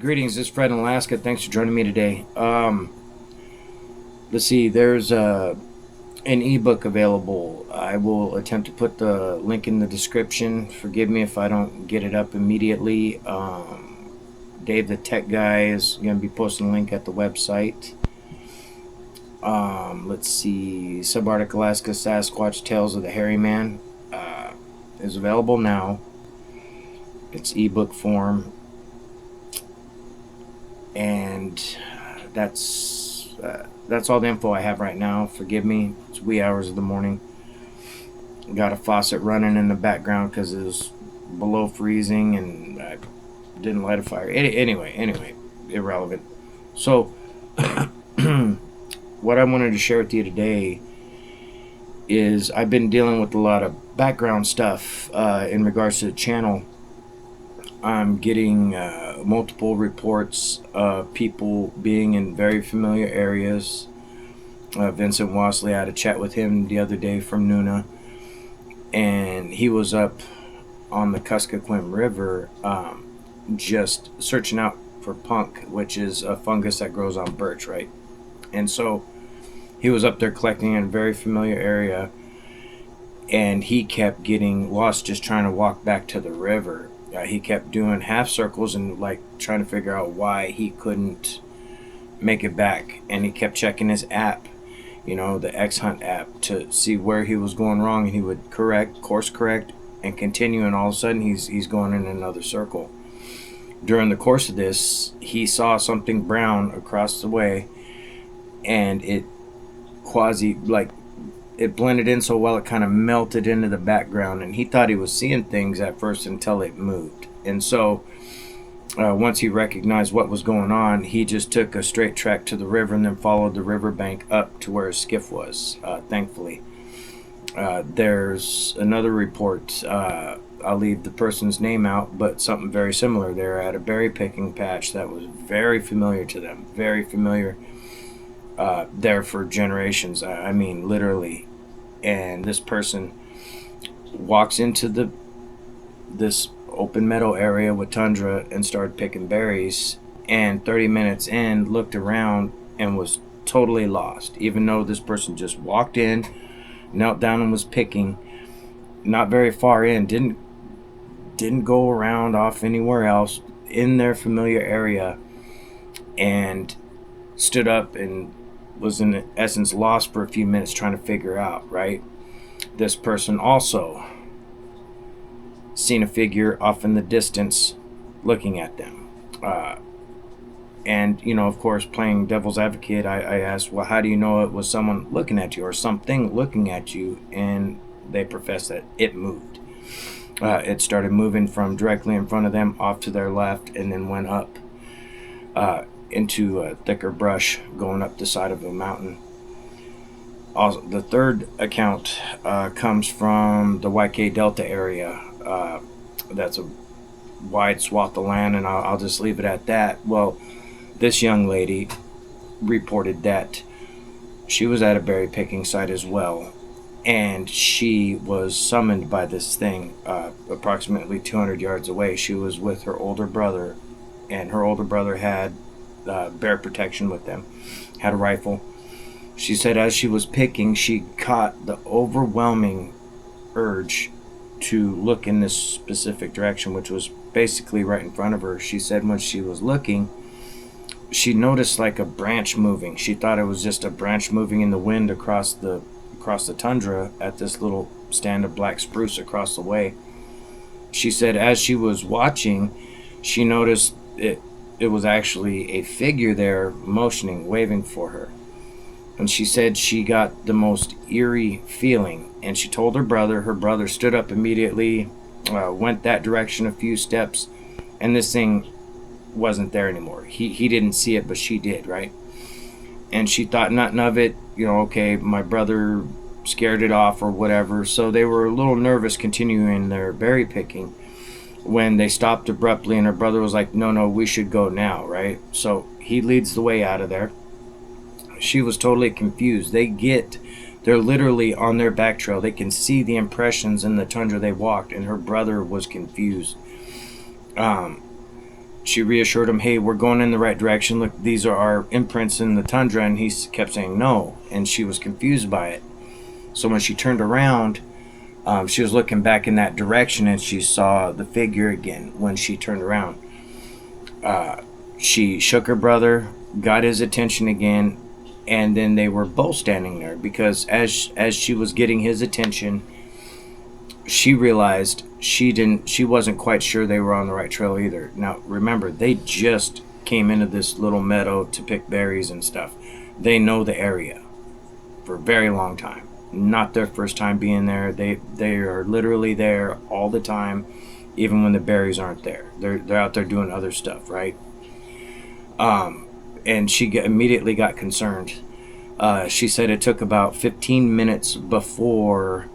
greetings. This is Fred in Alaska. Thanks for joining me today. Let's see. There's an ebook available. I will attempt to put the link in the description. Forgive me if I don't get it up immediately. Dave, the tech guy, is going to be posting a link at the website. Let's see. Subarctic Alaska Sasquatch Tales of the Hairy Man is available now. It's ebook form. And that's all the info I have right now. Forgive me, it's wee hours of the morning. Got a faucet running in the background because it was below freezing and I didn't light a fire. Anyway, irrelevant. So what I wanted to share with you today is I've been dealing with a lot of background stuff in regards to the channel. I'm getting multiple reports of people being in very familiar areas. Vincent Wasley, I had a chat with him the other day from Nuna, and he was up on the Kuskokwim River just searching out for punk, which is a fungus that grows on birch, right? And so he was up there collecting in a very familiar area, and he kept getting lost just trying to walk back to the river. He kept doing half circles and like trying to figure out why he couldn't make it back, and he kept checking his app, the X Hunt app, to see where he was going wrong, and he would course correct and continue, and all of a sudden he's going in another circle. During the course of this, he saw something brown across the way, and it it blended in so well it kind of melted into the background, and he thought he was seeing things at first until it moved. And so once he recognized what was going on, he just took a straight track to the river and then followed the riverbank up to where his skiff was, thankfully. There's another report, I'll leave the person's name out, but something very similar. They're at a berry picking patch that was very familiar to them, very familiar, there for generations, I mean literally. And this person walks into this open meadow area with tundra and started picking berries, and 30 minutes in looked around and was totally lost, even though this person just walked in, knelt down and was picking, not very far in, didn't go around off anywhere else, in their familiar area, and stood up and was in essence lost for a few minutes trying to figure out, right? This person also seen a figure off in the distance looking at them. And, of course, playing devil's advocate, I asked, well, how do you know it was someone looking at you or something looking at you? And they professed that it moved. It started moving from directly in front of them off to their left and then went up into a thicker brush going up the side of a mountain. Also, the third account comes from the YK Delta area. That's a wide swath of land, and I'll just leave it at that. Well, this young lady reported that she was at a berry picking site as well, and she was summoned by this thing approximately 200 yards away. She was with her older brother, and her older brother had bear protection with them, had a rifle. She said as she was picking, she caught the overwhelming urge to look in this specific direction, which was basically right in front of her. She said when she was looking, she noticed like a branch moving. She thought it was just a branch moving in the wind across the tundra at this little stand of black spruce across the way. She said as she was watching, she noticed it was actually a figure there motioning, waving for her. And she said she got the most eerie feeling, and she told her brother stood up immediately, went that direction a few steps, and this thing wasn't there anymore. He didn't see it, but she did, right? And she thought nothing of it, okay, my brother scared it off or whatever. So they were a little nervous continuing their berry picking when they stopped abruptly, and her brother was like, no, we should go now, right? So he leads the way out of there. She was totally confused. They're literally on their back trail. They can see the impressions in the tundra they walked, and her brother was confused. she reassured him, hey, we're going in the right direction. Look, these are our imprints in the tundra. And he kept saying no. And she was confused by it. So when she turned around, she was looking back in that direction and she saw the figure again when she turned around. She shook her brother, got his attention again, and then they were both standing there because as she was getting his attention, she realized she wasn't quite sure they were on the right trail either. Now remember, they just came into this little meadow to pick berries and stuff. They know the area for a very long time. Not their first time being there. They are literally there all the time, even when the berries aren't there. They're out there doing other stuff, right? And she immediately got concerned. She said it took about 15 minutes before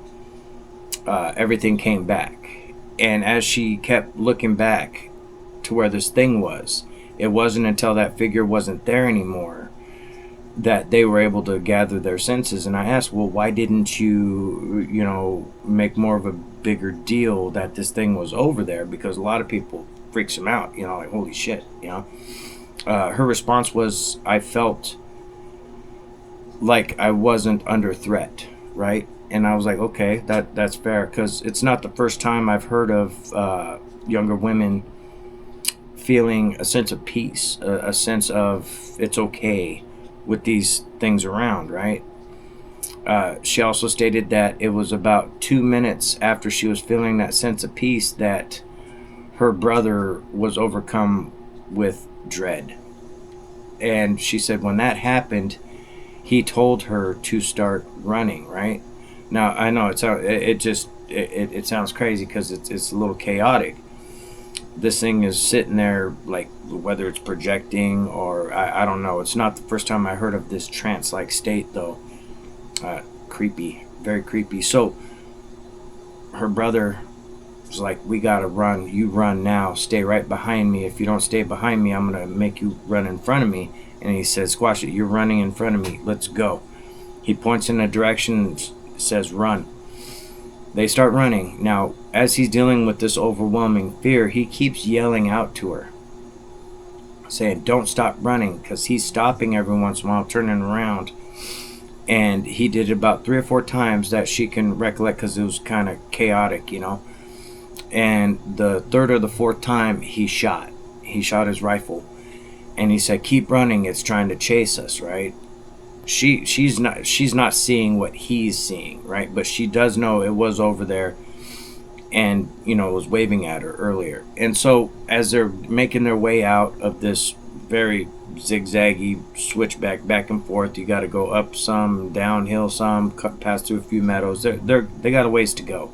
everything came back. And as she kept looking back to where this thing was, it wasn't until that figure wasn't there anymore that they were able to gather their senses. And I asked, well, why didn't you, make more of a bigger deal that this thing was over there? Because a lot of people freaks them out, like, holy shit, Her response was, I felt like I wasn't under threat, right? And I was like, okay, that's fair, because it's not the first time I've heard of younger women feeling a sense of peace, a sense of it's okay with these things around, right? She also stated that it was about 2 minutes after she was feeling that sense of peace that her brother was overcome with dread. And she said when that happened, he told her to start running, right? Now, I know it sounds crazy because it's a little chaotic. This thing is sitting there, like, whether it's projecting or I don't know. It's not the first time I heard of this trance-like state, though. Creepy, very creepy. So her brother was like, we gotta run. You run now. Stay right behind me. If you don't stay behind me, I'm gonna make you run in front of me. And he said, squash it. You're running in front of me. Let's go. He points in a direction and says, run. They start running. Now, as he's dealing with this overwhelming fear, he keeps yelling out to her, saying, don't stop running, because he's stopping every once in a while, turning around. And he did it about 3 or 4 times that she can recollect, because it was kind of chaotic, And the 3rd or the 4th time, he shot his rifle. And he said, keep running, it's trying to chase us, right? She's not seeing what he's seeing, right? But she does know it was over there, and it was waving at her earlier. And so as they're making their way out of this very zigzaggy switchback back and forth, you got to go up some, downhill some, pass through a few meadows. They got a ways to go.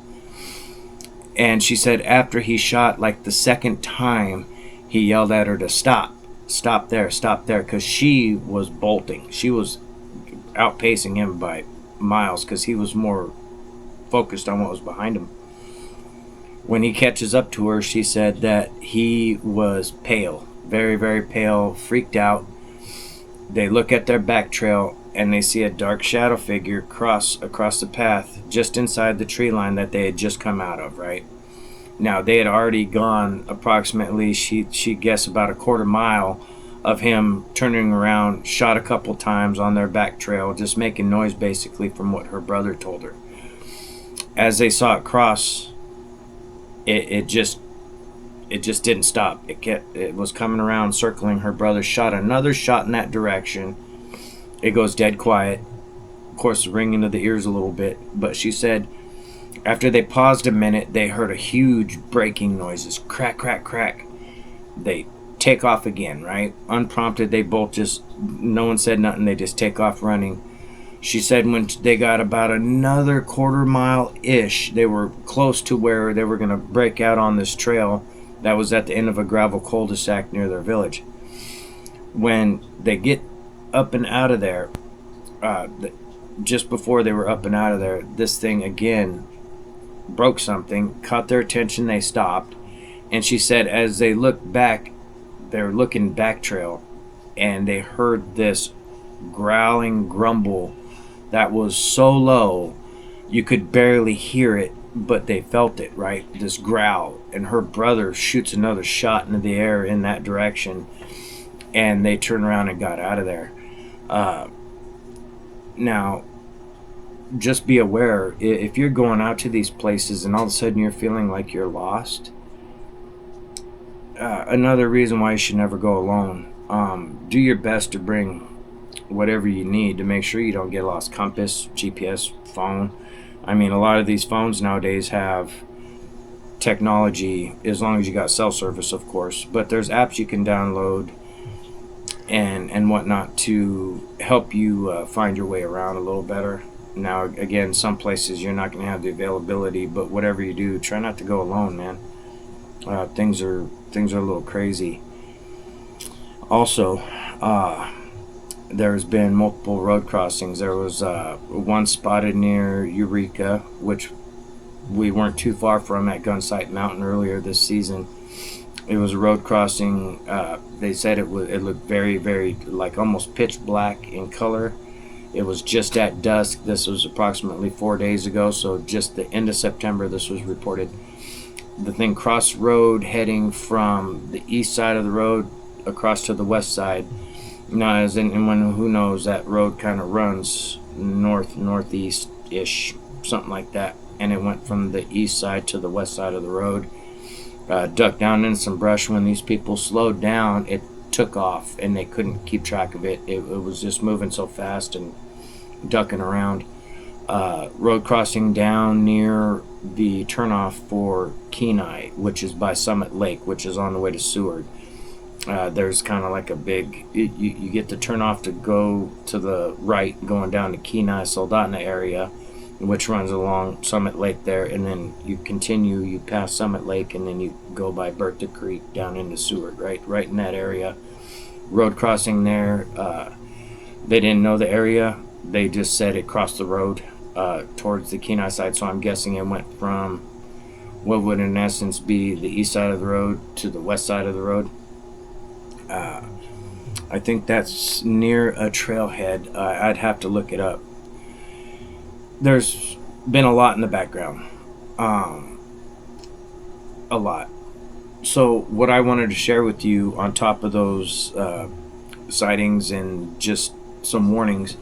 And she said after he shot, like the 2nd time, he yelled at her to stop there, because she was bolting. She was outpacing him by miles because he was more focused on what was behind him. When he catches up to her, she said that he was pale, very, very pale, freaked out. They look at their back trail and they see a dark shadow figure cross across the path just inside the tree line that they had just come out of, right? Now, they had already gone approximately, she'd guess, about a 1/4 mile of him turning around, shot a couple times on their back trail, just making noise basically from what her brother told her. As they saw it cross, it just didn't stop. It was coming around, circling her brother, shot another shot in that direction. It goes dead quiet. Of course, ringing to the ears a little bit. But she said after they paused a minute, they heard a huge breaking noises. Crack, crack, crack. They take off again, right? Unprompted, they both just, no one said nothing, they just take off running. She said when they got about another 1/4 mile-ish, they were close to where they were going to break out on this trail that was at the end of a gravel cul-de-sac near their village. When they get up and out of there, just before they were up and out of there, this thing again broke something, caught their attention, they stopped. And she said as they looked back, they were looking back trail, and they heard this growling grumble that was so low you could barely hear it but they felt it, right? This growl, and her brother shoots another shot into the air in that direction, and they turned around and got out of there. Now, just be aware, if you're going out to these places and all of a sudden you're feeling like you're lost, another reason why you should never go alone. Do your best to bring whatever you need to make sure you don't get lost. Compass, GPS, phone. I mean, a lot of these phones nowadays have technology, as long as you got cell service, of course, but there's apps you can download and whatnot to help you find your way around a little better. Now, again, some places you're not going to have the availability, but whatever you do, try not to go alone, man. Things are a little crazy. Also, there's been multiple road crossings. There was one spotted near Eureka, which we weren't too far from at Gunsight Mountain earlier this season. It was a road crossing. They said it looked very, very, like almost pitch black in color. It was just at dusk. This was approximately 4 days ago, so just the end of September this was reported. The thing crossed road heading from the east side of the road across to the west side. Now, as in, when who knows, that road kind of runs northeast-ish, something like that. And it went from the east side to the west side of the road. Ducked down in some brush. When these people slowed down, it took off, and they couldn't keep track of it. It was just moving so fast and ducking around. Road crossing down near the turnoff for Kenai, which is by Summit Lake, which is on the way to Seward. There's kind of like a big, you get the turnoff to go to the right, going down to Kenai, Soldotna area, which runs along Summit Lake there, and then you continue, you pass Summit Lake, and then you go by Bertha Creek down into Seward, right in that area. Road crossing there. They didn't know the area. They just said it crossed the road towards the Kenai side, so I'm guessing it went from what would in essence be the east side of the road to the west side of the road. I think that's near a trailhead. I'd have to look it up. There's been a lot in the background. A lot. So what I wanted to share with you on top of those sightings and just some warnings,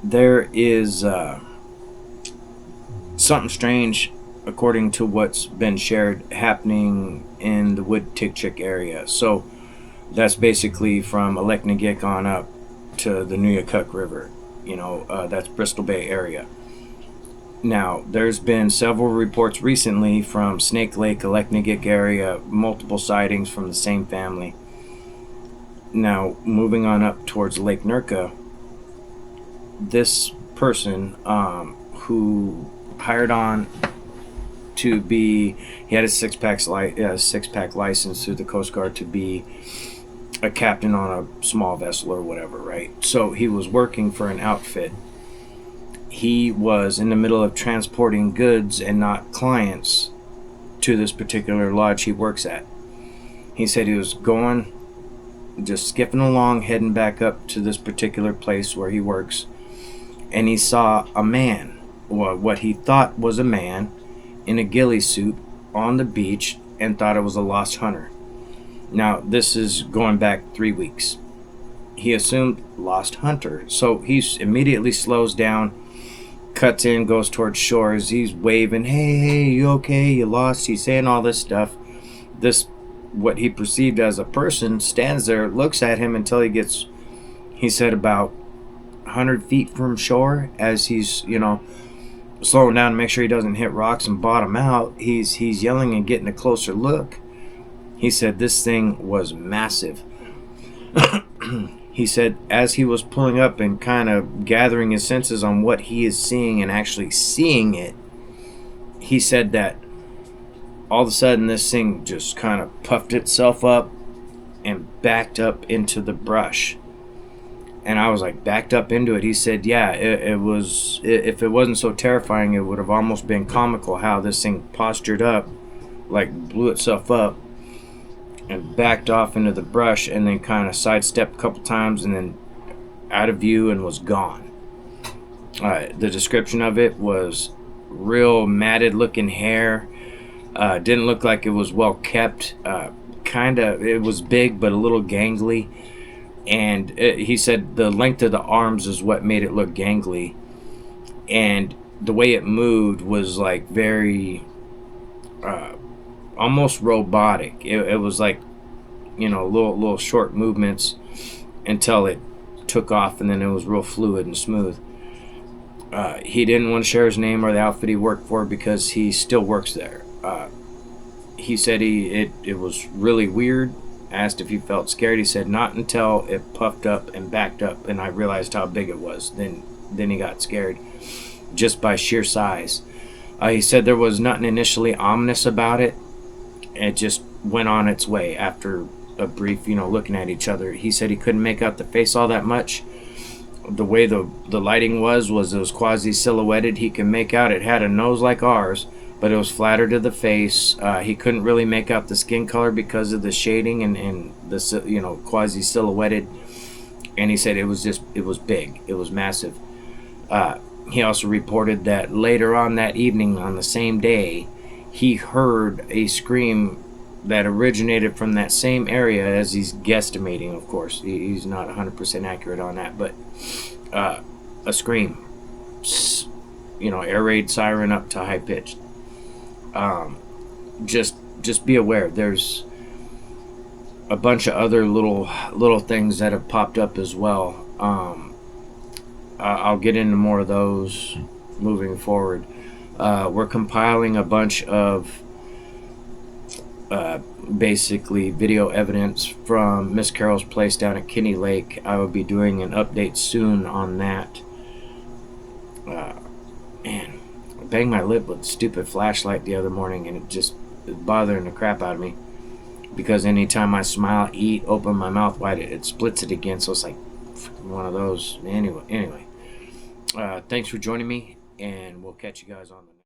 there is something strange, according to what's been shared, happening in the Wood-Tikchik area. So that's basically from Aleknagik on up to the Nuyakuk River. That's Bristol Bay area. Now, there's been several reports recently from Snake Lake, Aleknagik area, multiple sightings from the same family. Now, moving on up towards Lake Nurka, this person who hired on to be, he had a six-pack license through the Coast Guard to be a captain on a small vessel or whatever, right? So he was working for an outfit. He was in the middle of transporting goods and not clients to this particular lodge he works at. He said he was going, just skipping along, heading back up to this particular place where he works, and he saw a man, or what he thought was a man, in a ghillie suit on the beach, and thought it was a lost hunter. Now, this is going back 3 weeks. He assumed lost hunter, so he immediately slows down, cuts in, goes towards shores. He's waving, hey, you okay, you lost? He's saying all this stuff. This, what he perceived as a person, stands there, looks at him until he gets, he said, about 100 feet from shore. As he's, slowing down to make sure he doesn't hit rocks and bottom out, he's yelling and getting a closer look. He said this thing was massive. He said as he was pulling up and kind of gathering his senses on what he is seeing and actually seeing it, he said that all of a sudden this thing just kind of puffed itself up and backed up into the brush. And I was like, backed up into it? He said, yeah, it was, if it wasn't so terrifying, it would have almost been comical how this thing postured up, like blew itself up, and backed off into the brush, and then kind of sidestepped a couple times, and then out of view and was gone. The description of it was real matted looking hair. Didn't look like it was well kept. It was big but a little gangly. And he said the length of the arms is what made it look gangly. And the way it moved was like very almost robotic. It was like, little short movements until it took off, and then it was real fluid and smooth. He didn't want to share his name or the outfit he worked for because he still works there. He said it was really weird. Asked if he felt scared. He said not until it puffed up and backed up and I realized how big it was. Then he got scared just by sheer size. He said there was nothing initially ominous about it. It just went on its way after a brief, looking at each other. He said he couldn't make out the face all that much. The way the lighting was it was quasi-silhouetted. He could make out it had a nose like ours, but it was flatter to the face. He couldn't really make out the skin color because of the shading and the quasi-silhouetted. And he said it was big. It was massive. He also reported that later on that evening, on the same day, he heard a scream that originated from that same area, as he's guesstimating, of course. He's not 100% accurate on that, but a scream. Air raid siren up to high pitched. Just be aware. There's a bunch of other little things that have popped up as well. I'll get into more of those moving forward. We're compiling a bunch of basically video evidence from Miss Carol's place down at Kinney Lake. I will be doing an update soon on that. Man, I banged my lip with a stupid flashlight the other morning, and it bothering the crap out of me, because anytime I smile, eat, open my mouth wide, it splits it again. So it's like one of those. Anyway, thanks for joining me, and we'll catch you guys on the